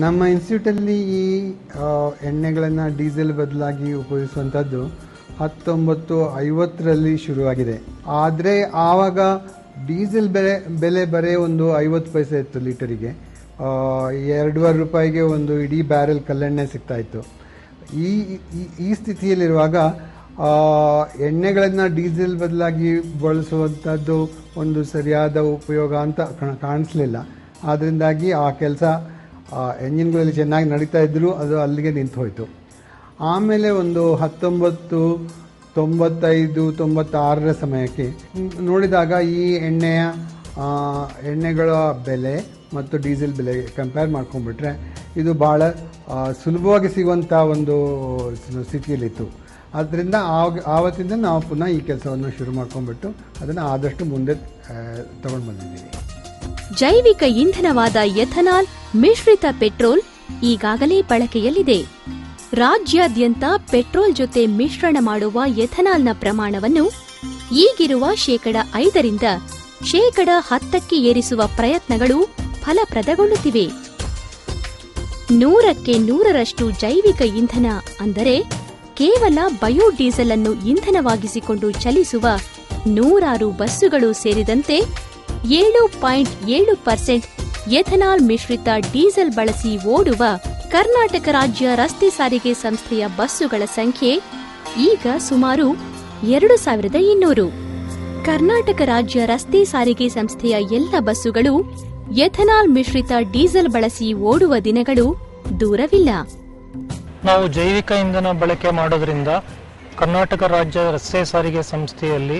ನಮ್ಮ ಇನ್ಸ್ಟಿಟ್ಯೂಟಲ್ಲಿ ಈ ಎಣ್ಣೆಗಳನ್ನು ಡೀಸೆಲ್ ಬದಲಾಗಿ ಉಪಯೋಗಿಸುವಂಥದ್ದು 1950ರಲ್ಲಿ ಶುರುವಾಗಿದೆ. ಆದರೆ ಆವಾಗ ಡೀಸೆಲ್ ಬೆಲೆ ಬರೀ ಒಂದು 50 ಪೈಸೆ ಇತ್ತು ಲೀಟರಿಗೆ. 2.5 ರೂಪಾಯಿಗೆ ಒಂದು ಇಡೀ ಬ್ಯಾರೆಲ್ ಕಲ್ಲೆಣ್ಣೆ ಸಿಗ್ತಾಯಿತ್ತು. ಈ ಸ್ಥಿತಿಯಲ್ಲಿರುವಾಗ ಎಣ್ಣೆಗಳನ್ನು ಡೀಸೆಲ್ ಬದಲಾಗಿ ಬಳಸುವಂಥದ್ದು ಒಂದು ಸರಿಯಾದ ಉಪಯೋಗ ಅಂತ ಕಾಣಿಸ್ಲಿಲ್ಲ. ಆದ್ದರಿಂದಾಗಿ ಆ ಕೆಲಸ ಎಂಜಿನ್ಗಳಲ್ಲಿ ಚೆನ್ನಾಗಿ ನಡೀತಾ ಇದ್ದರೂ ಅದು ಅಲ್ಲಿಗೆ ನಿಂತು ಹೋಯಿತು. ಆಮೇಲೆ ಒಂದು 1995-96ರ ಸಮಯಕ್ಕೆ ನೋಡಿದಾಗ ಈ ಎಣ್ಣೆಗಳ ಬೆಲೆ ಮತ್ತು ಡೀಸೆಲ್ ಬೆಲೆ ಕಂಪೇರ್ ಮಾಡ್ಕೊಂಡ್ಬಿಟ್ರೆ ಇದು ಭಾಳ ಸುಲಭವಾಗಿ ಸಿಗುವಂಥ ಒಂದು ಸ್ಥಿತಿಯಲ್ಲಿತ್ತು. ಆದ್ದರಿಂದ ಆವತ್ತಿಂದ ನಾವು ಪುನಃ ಈ ಕೆಲಸವನ್ನು ಶುರು ಮಾಡ್ಕೊಂಡ್ಬಿಟ್ಟು ಅದನ್ನು ಆದಷ್ಟು ಮುಂದೆ ತಗೊಂಡು ಬಂದಿದ್ದೀವಿ. ಜೈವಿಕ ಇಂಧನವಾದ ಎಥನಾಲ್ ಮಿಶ್ರಿತ ಪೆಟ್ರೋಲ್ ಈಗಾಗಲೇ ಬಳಕೆಯಲ್ಲಿದೆ. ರಾಜ್ಯಾದ್ಯಂತ ಪೆಟ್ರೋಲ್ ಜೊತೆ ಮಿಶ್ರಣ ಮಾಡುವ ಎಥನಾಲ್ನ ಪ್ರಮಾಣವನ್ನು ಈಗಿರುವ 5% 10% ಏರಿಸುವ ಪ್ರಯತ್ನಗಳು ಫಲಪ್ರದಗೊಳ್ಳುತ್ತಿವೆ. 100ಕ್ಕೆ 100ರಷ್ಟು ಜೈವಿಕ ಇಂಧನ ಅಂದರೆ ಕೇವಲ ಬಯೋಡೀಸೆಲ್ ಅನ್ನು ಇಂಧನವಾಗಿಸಿಕೊಂಡು ಚಲಿಸುವ 100 ಬಸ್ಸುಗಳು ಸೇರಿದಂತೆ 7.7% ಎಥನಾಲ್ ಮಿಶ್ರಿತ ಡೀಸೆಲ್ ಬಳಸಿ ಓಡುವ ಕರ್ನಾಟಕ ರಾಜ್ಯ ರಸ್ತೆ ಸಾರಿಗೆ ಸಂಸ್ಥೆಯ ಬಸ್ಸುಗಳ ಸಂಖ್ಯೆ ಈಗ ಸುಮಾರು 2200. ಕರ್ನಾಟಕ ರಾಜ್ಯ ರಸ್ತೆ ಸಾರಿಗೆ ಸಂಸ್ಥೆಯ ಎಲ್ಲ ಬಸ್ಸುಗಳು ಎಥನಾಲ್ ಮಿಶ್ರಿತ ಡೀಸೆಲ್ ಬಳಸಿ ಓಡುವ ದಿನಗಳು ದೂರವಿಲ್ಲ. ನಾವು ಜೈವಿಕ ಇಂಧನ ಬಳಕೆ ಮಾಡೋದ್ರಿಂದ ಕರ್ನಾಟಕ ರಾಜ್ಯ ರಸ್ತೆ ಸಾರಿಗೆ ಸಂಸ್ಥೆಯಲ್ಲಿ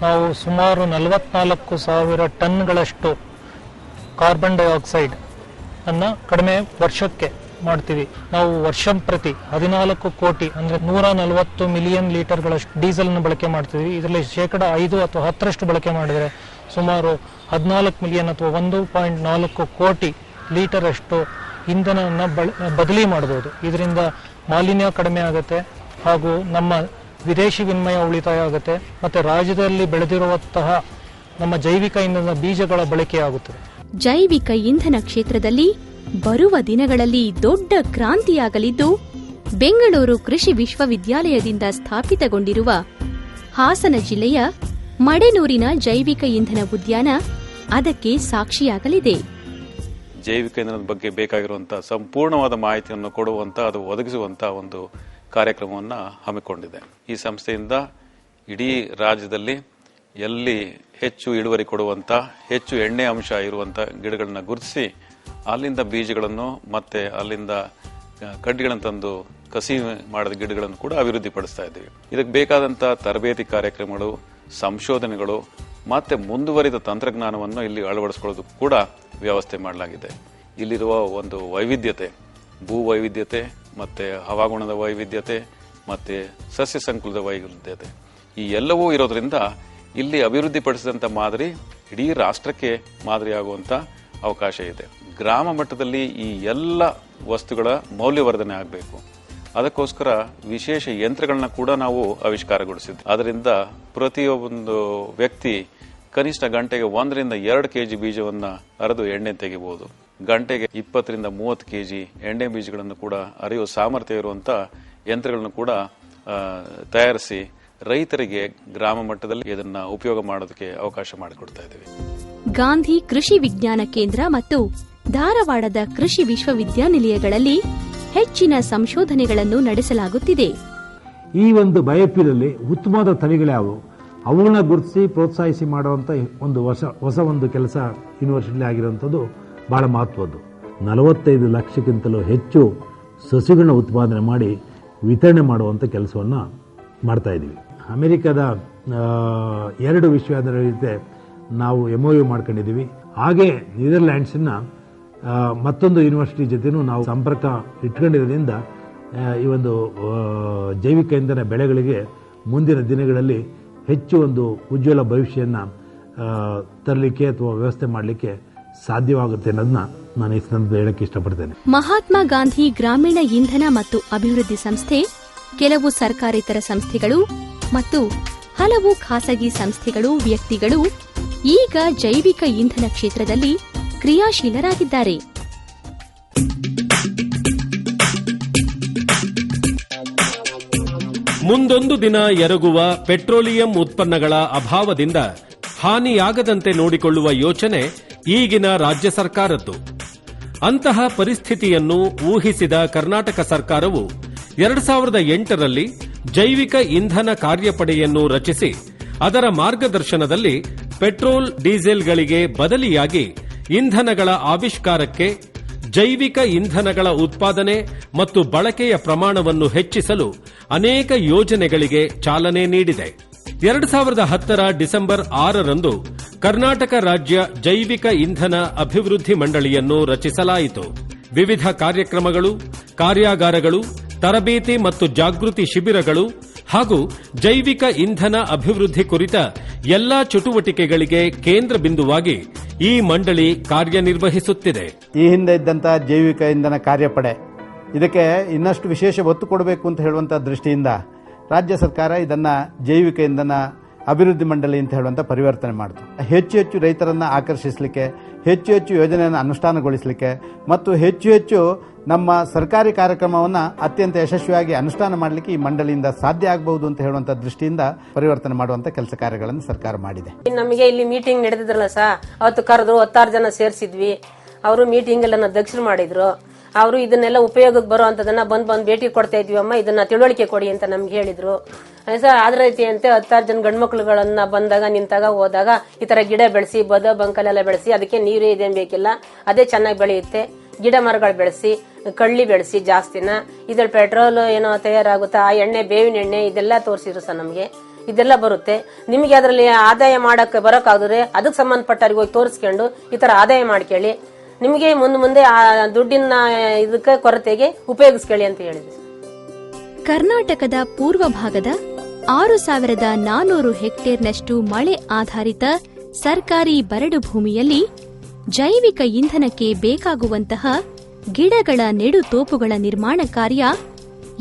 ನಾವು ಸುಮಾರು 44,000 ಟನ್ಗಳಷ್ಟು ಕಾರ್ಬನ್ ಡೈಆಕ್ಸೈಡ್ ಅನ್ನ ಕಡಿಮೆ ವರ್ಷಕ್ಕೆ ಮಾಡ್ತೀವಿ. ನಾವು ವರ್ಷ ಪ್ರತಿ 14 ಕೋಟಿ ಅಂದ್ರೆ 140 ಮಿಲಿಯನ್ ಲೀಟರ್ಗಳಷ್ಟು ಡೀಸೆಲ್ ನ ಬಳಕೆ ಮಾಡ್ತೀವಿ. ಇದರಲ್ಲಿ 5% ಅಥವಾ 10% ಬಳಕೆ ಮಾಡಿದರೆ ಸುಮಾರು 14 ಮಿಲಿಯನ್ ಅಥವಾ 1.4 ಕೋಟಿ ಲೀಟರ್ ಅಷ್ಟು ಇಂಧನವನ್ನು ಬದಲಿ ಮಾಡಬಹುದು. ಇದರಿಂದ ಮಾಲಿನ್ಯ ಕಡಿಮೆ ಆಗುತ್ತೆ ಹಾಗೂ ನಮ್ಮ ವಿದೇಶಿ ವಿನಿಮಯ ಉಳಿತಾಯ ಆಗುತ್ತೆ ಮತ್ತೆ ರಾಜ್ಯದಲ್ಲಿ ಬೆಳೆದಿರುವಂತಹ ನಮ್ಮ ಜೈವಿಕ ಇಂಧನದ ಬೀಜಗಳ ಬಳಕೆಯಾಗುತ್ತದೆ. ಜೈವಿಕ ಇಂಧನ ಕ್ಷೇತ್ರದಲ್ಲಿ ಬರುವ ದಿನಗಳಲ್ಲಿ ದೊಡ್ಡ ಕ್ರಾಂತಿಯಾಗಲಿದ್ದು, ಬೆಂಗಳೂರು ಕೃಷಿ ವಿಶ್ವವಿದ್ಯಾಲಯದಿಂದ ಸ್ಥಾಪಿತಗೊಂಡಿರುವ ಹಾಸನ ಜಿಲ್ಲೆಯ ಮಡೆನೂರಿನ ಜೈವಿಕ ಇಂಧನ ಉದ್ಯಾನ ಅದಕ್ಕೆ ಸಾಕ್ಷಿಯಾಗಲಿದೆ. ಜೈವಿಕ ಇಂಧನದ ಬಗ್ಗೆ ಬೇಕಾಗಿರುವಂತಹ ಸಂಪೂರ್ಣವಾದ ಮಾಹಿತಿಯನ್ನು ಕೊಡುವಂತ ಅದು ಒದಗಿಸುವಂತ ಒಂದು ಕಾರ್ಯಕ್ರಮವನ್ನು ಹಮ್ಮಿಕೊಂಡಿದೆ. ಈ ಸಂಸ್ಥೆಯಿಂದ ಇಡೀ ರಾಜ್ಯದಲ್ಲಿ ಎಲ್ಲಿ ಹೆಚ್ಚು ಇಳುವರಿ ಕೊಡುವಂತ ಹೆಚ್ಚು ಎಣ್ಣೆ ಅಂಶ ಇರುವಂತ ಗಿಡಗಳನ್ನ ಗುರುತಿಸಿ ಅಲ್ಲಿಂದ ಬೀಜಗಳನ್ನು ಮತ್ತೆ ಅಲ್ಲಿಂದ ಕಡ್ಡಿಗಳನ್ನು ತಂದು ಕಸಿ ಮಾಡಿದ ಗಿಡಗಳನ್ನು ಕೂಡ ಅಭಿವೃದ್ಧಿಪಡಿಸ್ತಾ ಇದ್ದೀವಿ. ಇದಕ್ಕೆ ಬೇಕಾದಂತ ತರಬೇತಿ ಕಾರ್ಯಕ್ರಮಗಳು, ಸಂಶೋಧನೆಗಳು ಮತ್ತೆ ಮುಂದುವರಿದ ತಂತ್ರಜ್ಞಾನವನ್ನು ಇಲ್ಲಿ ಅಳವಡಿಸಿಕೊಳ್ಳೋದು ಕೂಡ ವ್ಯವಸ್ಥೆ ಮಾಡಲಾಗಿದೆ. ಇಲ್ಲಿರುವ ಒಂದು ವೈವಿಧ್ಯತೆ, ಭೂ ವೈವಿಧ್ಯತೆ ಮತ್ತೆ ಹವಾಗುಣದ ವೈವಿಧ್ಯತೆ ಮತ್ತೆ ಸಸ್ಯ ಸಂಕುಲದ ವೈವಿಧ್ಯತೆ ಈ ಎಲ್ಲವೂ ಇರೋದ್ರಿಂದ ಇಲ್ಲಿ ಅಭಿವೃದ್ಧಿಪಡಿಸಿದಂತ ಮಾದರಿ ಇಡೀ ರಾಷ್ಟ್ರಕ್ಕೆ ಮಾದರಿಯಾಗುವಂತ ಅವಕಾಶ ಇದೆ. ಗ್ರಾಮ ಮಟ್ಟದಲ್ಲಿ ಈ ಎಲ್ಲ ವಸ್ತುಗಳ ಮೌಲ್ಯವರ್ಧನೆ ಆಗಬೇಕು. ಅದಕ್ಕೋಸ್ಕರ ವಿಶೇಷ ಯಂತ್ರಗಳನ್ನ ಕೂಡ ನಾವು ಆವಿಷ್ಕಾರಗೊಳಿಸಿದ್ವಿ. ಅದರಿಂದ ಪ್ರತಿಯೊಂದು ವ್ಯಕ್ತಿ ಕನಿಷ್ಠ ಗಂಟೆಗೆ 1-2 ಕೆಜಿ ಬೀಜವನ್ನ ಅರೆದು ಎಣ್ಣೆ ತೆಗಿಬಹುದು. ಗಂಟೆಗೆ 20-30 ಕೆಜಿ ಎಣ್ಣೆ ಬೀಜಗಳನ್ನು ಕೂಡ ಅರೆಯುವ ಸಾಮರ್ಥ್ಯ ಇರುವಂತಹ ಯಂತ್ರಗಳನ್ನು ಕೂಡ ತಯಾರಿಸಿ ರೈತರಿಗೆ ಗ್ರಾಮ ಮಟ್ಟದಲ್ಲಿ ಇದನ್ನ ಉಪಯೋಗ ಮಾಡೋದಕ್ಕೆ ಅವಕಾಶ ಮಾಡಿಕೊಡ್ತಾ ಇದ್ದೀವಿ. ಗಾಂಧಿ ಕೃಷಿ ವಿಜ್ಞಾನ ಕೇಂದ್ರ ಮತ್ತು ಧಾರವಾಡದ ಕೃಷಿ ವಿಶ್ವವಿದ್ಯಾನಿಲಯಗಳಲ್ಲಿ ಹೆಚ್ಚಿನ ಸಂಶೋಧನೆಗಳನ್ನು ನಡೆಸಲಾಗುತ್ತಿದೆ. ಈ ಒಂದು ಬಯೋಫ್ಯೂಲ್ ಉತ್ತಮವಾದ ತಳಿಗಳ್ಯಾವು ಅವುಗಳನ್ನ ಗುರುತಿಸಿ ಪ್ರೋತ್ಸಾಹಿಸಿ ಮಾಡುವಂತ ಒಂದು ಹೊಸ ಒಂದು ಕೆಲಸ ಯೂನಿವರ್ಸಿಟಿ ಆಗಿರುವಂಥದ್ದು ಬಹಳ ಮಹತ್ವದ್ದು. 45 ಲಕ್ಷಕ್ಕಿಂತಲೂ ಹೆಚ್ಚು ಸಸಿಗಳನ್ನ ಉತ್ಪಾದನೆ ಮಾಡಿ ವಿತರಣೆ ಮಾಡುವಂಥ ಕೆಲಸವನ್ನು ಮಾಡ್ತಾ ಇದ್ದೀವಿ. ಅಮೆರಿಕದ 2 ವಿಶ್ವವಿದ್ಯಾಲಯಗಳ ಜೊತೆ ನಾವು MOU ಮಾಡ್ಕೊಂಡಿದ್ದೀವಿ. ಹಾಗೆ ನೆದರ್ಲ್ಯಾಂಡ್ಸ್ನ ಮತ್ತೊಂದು ಯೂನಿವರ್ಸಿಟಿ ಜೊತೆನೂ ನಾವು ಸಂಪರ್ಕ ಇಟ್ಕೊಂಡಿರೋದ್ರಿಂದ ಈ ಒಂದು ಜೈವಿಕ ಇಂಧನ ಬೆಳೆಗಳಿಗೆ ಮುಂದಿನ ದಿನಗಳಲ್ಲಿ ಹೆಚ್ಚು ಒಂದು ಉಜ್ವಲ ಭವಿಷ್ಯವನ್ನು ತರಲಿಕ್ಕೆ ಅಥವಾ ವ್ಯವಸ್ಥೆ ಮಾಡಲಿಕ್ಕೆ ಸಾಧ್ಯವಾಗುತ್ತೆ ಅನ್ನೋದನ್ನ ನಾನು ಈ ಸಂದರ್ಭದಲ್ಲಿ ಹೇಳಕ್ಕೆ ಇಷ್ಟಪಡ್ತೇನೆ. ಮಹಾತ್ಮ ಗಾಂಧಿ ಗ್ರಾಮೀಣ ಇಂಧನ ಮತ್ತು ಅಭಿವೃದ್ಧಿ ಸಂಸ್ಥೆ, ಕೆಲವು ಸರ್ಕಾರೇತರ ಸಂಸ್ಥೆಗಳು ಮತ್ತು ಹಲವು ಖಾಸಗಿ ಸಂಸ್ಥೆಗಳು, ವ್ಯಕ್ತಿಗಳು ಈಗ ಜೈವಿಕ ಇಂಧನ ಕ್ಷೇತ್ರದಲ್ಲಿ ಕ್ರಿಯಾಶೀಲರಾಗಿದ್ದಾರೆ. ಮುಂದೊಂದು ದಿನ ಎರಗುವ ಪೆಟ್ರೋಲಿಯಂ ಉತ್ಪನ್ನಗಳ ಅಭಾವದಿಂದ ಹಾನಿಯಾಗದಂತೆ ನೋಡಿಕೊಳ್ಳುವ ಯೋಚನೆ ಈಗಿನ ರಾಜ್ಯ ಸರ್ಕಾರದ್ದು. ಅಂತಹ ಪರಿಸ್ಥಿತಿಯನ್ನು ಊಹಿಸಿದ ಕರ್ನಾಟಕ ಸರ್ಕಾರವು 2008ರಲ್ಲಿ ಜೈವಿಕ ಇಂಧನ ಕಾರ್ಯಪಡೆಯನ್ನು ರಚಿಸಿ ಅದರ ಮಾರ್ಗದರ್ಶನದಲ್ಲಿ ಪೆಟ್ರೋಲ್ ಡೀಸೆಲ್ಗಳಿಗೆ ಬದಲಿಯಾಗಿ ಇಂಧನಗಳ ಆವಿಷ್ಕಾರಕ್ಕೆ, ಜೈವಿಕ ಇಂಧನಗಳ ಉತ್ಪಾದನೆ ಮತ್ತು ಬಳಕೆಯ ಪ್ರಮಾಣವನ್ನು ಹೆಚ್ಚಿಸಲು ಅನೇಕ ಯೋಜನೆಗಳಿಗೆ ಚಾಲನೆ ನೀಡಿದೆ. 2010ರ ಡಿಸೆಂಬರ್ 6ರಂದು ಕರ್ನಾಟಕ ರಾಜ್ಯ ಜೈವಿಕ ಇಂಧನ ಅಭಿವೃದ್ಧಿ ಮಂಡಳಿಯನ್ನು ರಚಿಸಲಾಯಿತು. ವಿವಿಧ ಕಾರ್ಯಕ್ರಮಗಳು, ಕಾರ್ಯಾಗಾರಗಳು, ತರಬೇತಿ ಮತ್ತು ಜಾಗೃತಿ ಶಿಬಿರಗಳು ಹಾಗೂ ಜೈವಿಕ ಇಂಧನ ಅಭಿವೃದ್ಧಿ ಕುರಿತ ಎಲ್ಲಾ ಚಟುವಟಿಕೆಗಳಿಗೆ ಕೇಂದ್ರ ಬಿಂದುವಾಗಿ ಈ ಮಂಡಳಿ ಕಾರ್ಯನಿರ್ವಹಿಸುತ್ತಿದೆ. ಈ ಹಿಂದೆ ಇದ್ದಂತಹ ಜೈವಿಕ ಇಂಧನ ಕಾರ್ಯಪಡೆ ಇದಕ್ಕೆ ಇನ್ನಷ್ಟು ವಿಶೇಷ ಒತ್ತು ಕೊಡಬೇಕು ಅಂತ ಹೇಳುವಂತಹ ದೃಷ್ಟಿಯಿಂದ ರಾಜ್ಯ ಸರ್ಕಾರ ಇದನ್ನ ಜೈವಿಕ ಇಂಧನ ಅಭಿವೃದ್ಧಿ ಮಂಡಳಿ ಅಂತ ಹೇಳುವಂತ ಪರಿವರ್ತನೆ ಮಾಡಿತು. ಹೆಚ್ಚು ಹೆಚ್ಚು ರೈತರನ್ನ ಆಕರ್ಷಿಸಲಿಕ್ಕೆ, ಹೆಚ್ಚು ಹೆಚ್ಚು ಯೋಜನೆಯನ್ನು ಅನುಷ್ಠಾನಗೊಳಿಸಲಿಕ್ಕೆ ಮತ್ತು ಹೆಚ್ಚು ಹೆಚ್ಚು ನಮ್ಮ ಸರ್ಕಾರಿ ಕಾರ್ಯಕ್ರಮವನ್ನು ಅತ್ಯಂತ ಯಶಸ್ವಿಯಾಗಿ ಅನುಷ್ಠಾನ ಮಾಡಲಿಕ್ಕೆ ಈ ಮಂಡಳಿಯಿಂದ ಸಾಧ್ಯ ಆಗಬಹುದು ಅಂತ ಹೇಳುವಂತ ದೃಷ್ಟಿಯಿಂದ ಪರಿವರ್ತನೆ ಮಾಡುವಂತ ಕೆಲಸ ಕಾರ್ಯಗಳನ್ನು ಸರ್ಕಾರ ಮಾಡಿದೆ. ನಮಗೆ ಇಲ್ಲಿ ಮೀಟಿಂಗ್ ನಡೆದಿದ್ರಲ್ಲ ಅವತ್ತು ಕರೆದು 16 ಜನ ಸೇರಿಸಿದ್ವಿ. ಅವರು ಮೀಟಿಂಗ್ ಎಲ್ಲ ಅಧ್ಯಕ್ಷರು ಮಾಡಿದ್ರು. ಅವರು ಇದನ್ನೆಲ್ಲ ಉಪಯೋಗಕ್ಕೆ ಬರೋ ಅಂತದನ್ನ ಬಂದ್ ಭೇಟಿ ಕೊಡ್ತಾ ಇದ್ವಿ ಅಮ್ಮ, ಇದನ್ನ ತಿಳುವಳಿಕೆ ಕೊಡಿ ಅಂತ ನಮ್ಗೆ ಹೇಳಿದ್ರು. ಅದ್ರ ರೀತಿಯಂತೆ 16 ಜನ ಗಂಡ್ಮಕ್ಳುಗಳನ್ನ ಬಂದಾಗ ನಿಂತಾಗ ಹೋದಾಗ ಈ ತರ ಗಿಡ ಬೆಳೆಸಿ, ಬದ ಬಂಕಲೆಲ್ಲ ಬೆಳೆಸಿ, ಅದಕ್ಕೆ ನೀರು ಇದೇನ್ ಬೇಕಿಲ್ಲ, ಅದೇ ಚೆನ್ನಾಗಿ ಬೆಳೆಯುತ್ತೆ. ಗಿಡ ಮರಗಳು ಬೆಳೆಸಿ, ಕಳ್ಳಿ ಬೆಳೆಸಿ ಜಾಸ್ತಿನ, ಇದ್ರಲ್ಲಿ ಪೆಟ್ರೋಲ್ ಏನೋ ತಯಾರಾಗುತ್ತಾ, ಆ ಎಣ್ಣೆ, ಬೇವಿನ ಎಣ್ಣೆ ಇದೆಲ್ಲ ತೋರಿಸಿದ್ರು ಸರ್. ನಮ್ಗೆ ಇದೆಲ್ಲ ಬರುತ್ತೆ. ನಿಮ್ಗೆ ಅದರಲ್ಲಿ ಆದಾಯ ಮಾಡಕ್ಕೆ ಬರೋಕ್ಕಾದ್ರೆ ಅದಕ್ಕೆ ಸಂಬಂಧಪಟ್ಟವ್ರಿಗೆ ಹೋಗಿ ತೋರಿಸ್ಕೊಂಡು ಈ ತರ ಆದಾಯ ಮಾಡ್ಕೊಳ್ಳಿ, ನಿಮಗೆ ಮುಂದೆ ಆ ದುಡ್ಡಿನ ಇದಕ್ಕೆ ಕೊರತೆಗೆ ಉಪಯೋಗಿಸ್ಕೊಳ್ಳಿ ಅಂತ ಹೇಳಿದ್ರು. ಕರ್ನಾಟಕದ ಪೂರ್ವ ಭಾಗದ 6400 ಹೆಕ್ಟೇರ್ನಷ್ಟು ಮಳೆ ಆಧಾರಿತ ಸರ್ಕಾರಿ ಬರಡು ಭೂಮಿಯಲ್ಲಿ ಜೈವಿಕ ಇಂಧನಕ್ಕೆ ಬೇಕಾಗುವಂತಹ ಗಿಡಗಳ ನೆಡುತೋಪುಗಳ ನಿರ್ಮಾಣ ಕಾರ್ಯ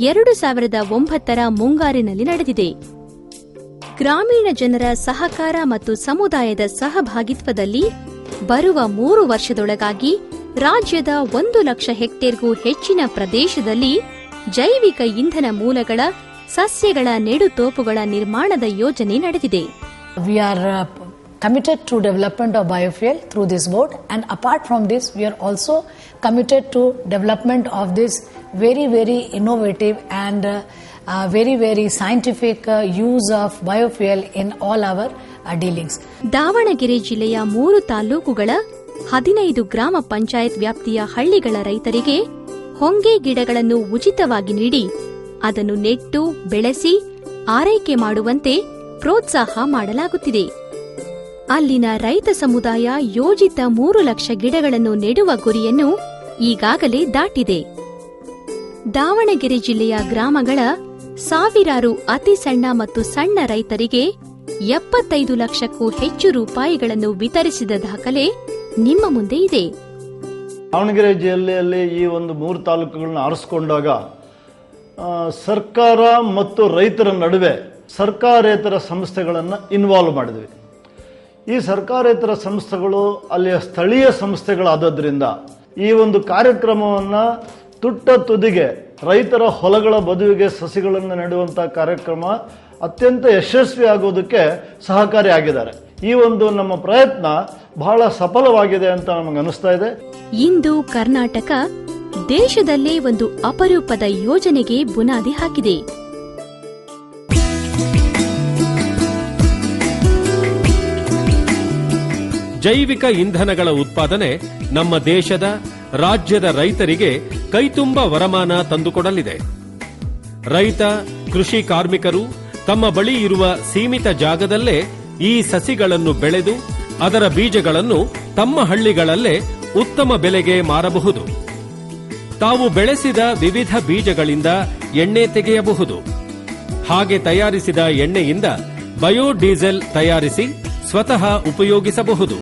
2009ರ ಮುಂಗಾರಿನಲ್ಲಿ ನಡೆದಿದೆ. ಗ್ರಾಮೀಣ ಜನರ ಸಹಕಾರ ಮತ್ತು ಸಮುದಾಯದ ಸಹಭಾಗಿತ್ವದಲ್ಲಿ ಬರುವ 3 ವರ್ಷದೊಳಗಾಗಿ ರಾಜ್ಯದ 1 ಲಕ್ಷ ಹೆಕ್ಟೇರ್ಗೂ ಹೆಚ್ಚಿನ ಪ್ರದೇಶದಲ್ಲಿ ಜೈವಿಕ ಇಂಧನ ಮೂಲಗಳ ಸಸ್ಯಗಳ ನೆಡುತೋಪುಗಳ ನಿರ್ಮಾಣದ ಯೋಜನೆ ನಡೆದಿದೆ. We are committed to development of biofuel through this board, and apart from this we are also committed to development of this very very innovative and very scientific use of biofuel in all our dealings. Davanagere ಜಿಲ್ಲೆಯ 3 ತಾಲೂಕುಗಳ 15 ಗ್ರಾಮ ಪಂಚಾಯತ್ ವ್ಯಾಪ್ತಿಯ ಹಳ್ಳಿಗಳ ರೈತರಿಗೆ ಹೊಂಗೆ ಗಿಡಗಳನ್ನು ಉಚಿತವಾಗಿ ನೀಡಿ ಅದನ್ನು ನೆಟ್ಟು ಬೆಳೆಸಿ ಆರೈಕೆ ಮಾಡುವಂತೆ ಪ್ರೋತ್ಸಾಹ ಮಾಡಲಾಗುತ್ತಿದೆ. ಅಲ್ಲಿನ ರೈತ ಸಮುದಾಯ ಯೋಜಿತ 3 ಲಕ್ಷ ಗಿಡಗಳನ್ನು ನೆಡುವ ಗುರಿಯನ್ನು ಈಗಾಗಲೇ ದಾಟಿದೆ. ದಾವಣಗೆರೆ ಜಿಲ್ಲೆಯ ಗ್ರಾಮಗಳ ಸಾವಿರಾರು ಅತಿ ಸಣ್ಣ ಮತ್ತು ಸಣ್ಣ ರೈತರಿಗೆ 75 ಲಕ್ಷಕ್ಕೂ ಹೆಚ್ಚು ರೂಪಾಯಿಗಳನ್ನು ವಿತರಿಸಿದ ದಾಖಲೆ ನಿಮ್ಮ ಮುಂದೆ ಇದೆ. ದಾವಣಗೆರೆ ಜಿಲ್ಲೆಯಲ್ಲಿ ಈ ಒಂದು 3 ತಾಲೂಕುಗಳನ್ನು ಆರಿಸಿಕೊಂಡಾಗ ಸರ್ಕಾರ ಮತ್ತು ರೈತರ ನಡುವೆ ಸರ್ಕಾರೇತರ ಸಂಸ್ಥೆಗಳನ್ನು ಇನ್ವಾಲ್ವ್ ಮಾಡಿದ್ವಿ. ಈ ಸರ್ಕಾರೇತರ ಸಂಸ್ಥೆಗಳು ಅಲ್ಲಿಯ ಸ್ಥಳೀಯ ಸಂಸ್ಥೆಗಳಾದ್ದರಿಂದ ಈ ಒಂದು ಕಾರ್ಯಕ್ರಮವನ್ನು ತುಟ್ಟ ತುದಿಗೆ ರೈತರ ಹೊಲಗಳ ಬದುವಿಗೆ ಸಸಿಗಳನ್ನು ನೆಡುವಂತಹ ಕಾರ್ಯಕ್ರಮ ಅತ್ಯಂತ ಯಶಸ್ವಿ ಆಗೋದಕ್ಕೆ ಸಹಕಾರಿಯಾಗಿದ್ದಾರೆ. ಈ ಒಂದು ನಮ್ಮ ಪ್ರಯತ್ನ ಬಹಳ ಸಫಲವಾಗಿದೆ ಅಂತ ನಮಗೆ ಅನಿಸ್ತಾ ಇದೆ. ಇಂದು ಕರ್ನಾಟಕ ದೇಶದಲ್ಲೇ ಒಂದು ಅಪರೂಪದ ಯೋಜನೆಗೆ ಬುನಾದಿ ಹಾಕಿದೆ. ಜೈವಿಕ ಇಂಧನಗಳ ಉತ್ಪಾದನೆ ನಮ್ಮ ದೇಶದ ರಾಜ್ಯದ ರೈತರಿಗೆ ಕೈತುಂಬ ವರಮಾನ ತಂದುಕೊಡಲಿದೆ. ರೈತ, ಕೃಷಿ ಕಾರ್ಮಿಕರು ತಮ್ಮ ಬಳಿ ಇರುವ ಸೀಮಿತ ಜಾಗದಲ್ಲೇ ಈ ಸಸಿಗಳನ್ನು ಬೆಳೆದು ಅದರ ಬೀಜಗಳನ್ನು ತಮ್ಮ ಹಳ್ಳಿಗಳಲ್ಲೇ ಉತ್ತಮ ಬೆಲೆಗೆ ಮಾರಬಹುದು. ತಾವು ಬೆಳೆಸಿದ ವಿವಿಧ ಬೀಜಗಳಿಂದ ಎಣ್ಣೆ ತೆಗೆಯಬಹುದು. ಹಾಗೆ ತಯಾರಿಸಿದ ಎಣ್ಣೆಯಿಂದ ಬಯೋಡೀಸೆಲ್ ತಯಾರಿಸಿ ಸ್ವತಃ ಉಪಯೋಗಿಸಬಹುದು.